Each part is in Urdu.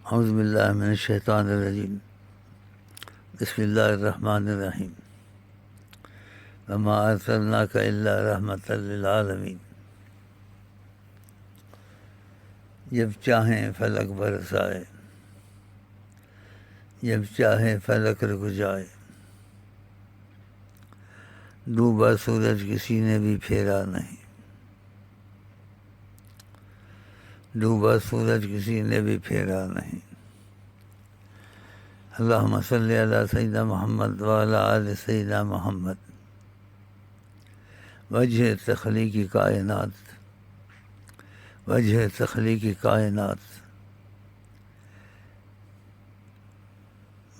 اعوذ باللہ من الشیطان الرجیم بسم اللہ الرحمن الرحیم وما ارسلناک الا رحمۃ للعالمین۔ جب چاہیں فلک برسائے، جب چاہے فلک رک جائے، ڈوبا سورج کسی نے بھی پھیرا نہیں، ڈوبا سورج کسی نے بھی پھیرا نہیں۔ اللہم صلی علی سیدنا محمد وعلی آل سیدنا محمد۔ وجہ تخلیقی کائنات، وجہ تخلیقی کائنات،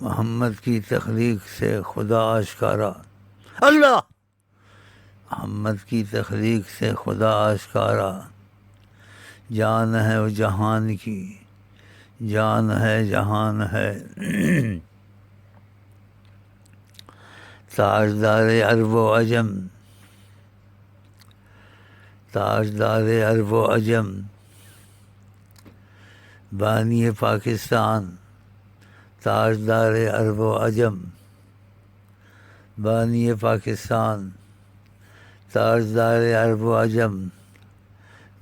محمد کی تخلیق سے خدا آشکارا، اللہ محمد کی تخلیق سے خدا آشکارا، جان ہے وہ جہان کی، جان ہے جہان ہے، تاجدار عرب و عجم، تاجدار عرب و عجم، بانی پاکستان، تاجدار عرب و عجم، بانی پاکستان، تاجدار عرب و عجم،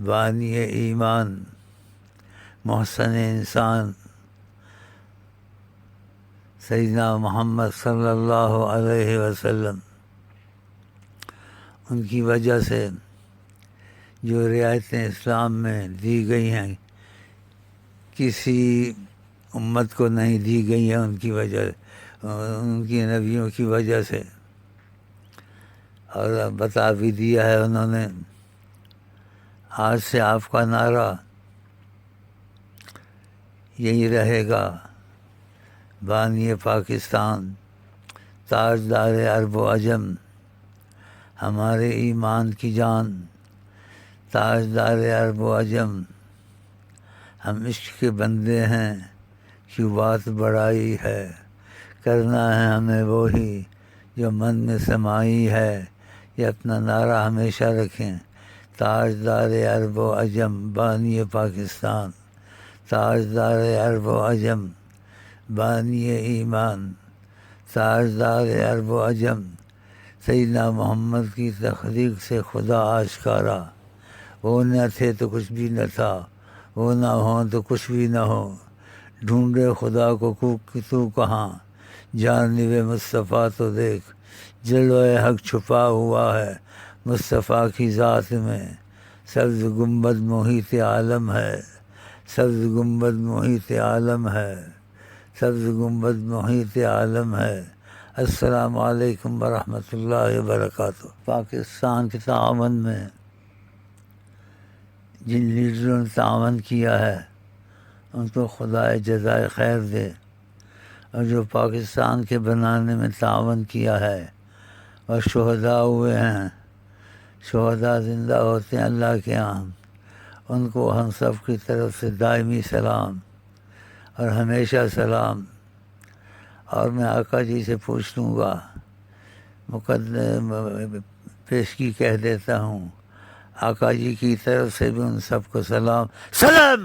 بانی ایمان، محسن انسان، سیدنا محمد صلی اللہ علیہ وسلم۔ ان کی وجہ سے جو رعایتیں اسلام میں دی گئی ہیں کسی امت کو نہیں دی گئی ہیں، ان کی وجہ، ان کی نبیوں کی وجہ سے، اور بتا بھی دیا ہے انہوں نے۔ آج سے آپ کا نعرہ یہی رہے گا، بانی پاکستان، تاجدار عرب و عجم، ہمارے ایمان کی جان، تاجدار عرب و عجم، ہم عشق کے بندے ہیں، کیوں بات بڑائی ہے، کرنا ہے ہمیں وہی جو من میں سمائی ہے، یہ اپنا نعرہ ہمیشہ رکھیں، تاجدار عرب و عجم، بانی پاکستان، تاجدار عرب و عجم، بانی ایمان، تاجدار عرب و عجم، سیدنا محمد کی تخلیق سے خدا آشکارا، وہ نہ تھے تو کچھ بھی نہ تھا، وہ نہ ہوں تو کچھ بھی نہ ہو، ڈھونڈے خدا کو تو کہاں، جانب مصطفیٰ تو دیکھ، جلوہ حق چھپا ہوا ہے مصطفیٰ کی ذات میں، سبز گنبد محیط عالم ہے، سبز گنبد محیط عالم ہے، سبز گنبد محیط عالم ہے۔ السلام علیکم ورحمۃ اللہ وبرکاتہ۔ پاکستان کے تعاون میں جن لیڈروں نے تعاون کیا ہے ان کو خدا جزائے خیر دے، اور جو پاکستان کے بنانے میں تعاون کیا ہے اور شہداء ہوئے ہیں، شہداء زندہ ہوتے ہیں اللہ کے ہاں، ان کو ہم سب کی طرف سے دائمی سلام اور ہمیشہ سلام۔ اور میں آقا جی سے پوچھ لوں گا، پیشگی کہہ دیتا ہوں، آقا جی کی طرف سے بھی ان سب کو سلام، سلام۔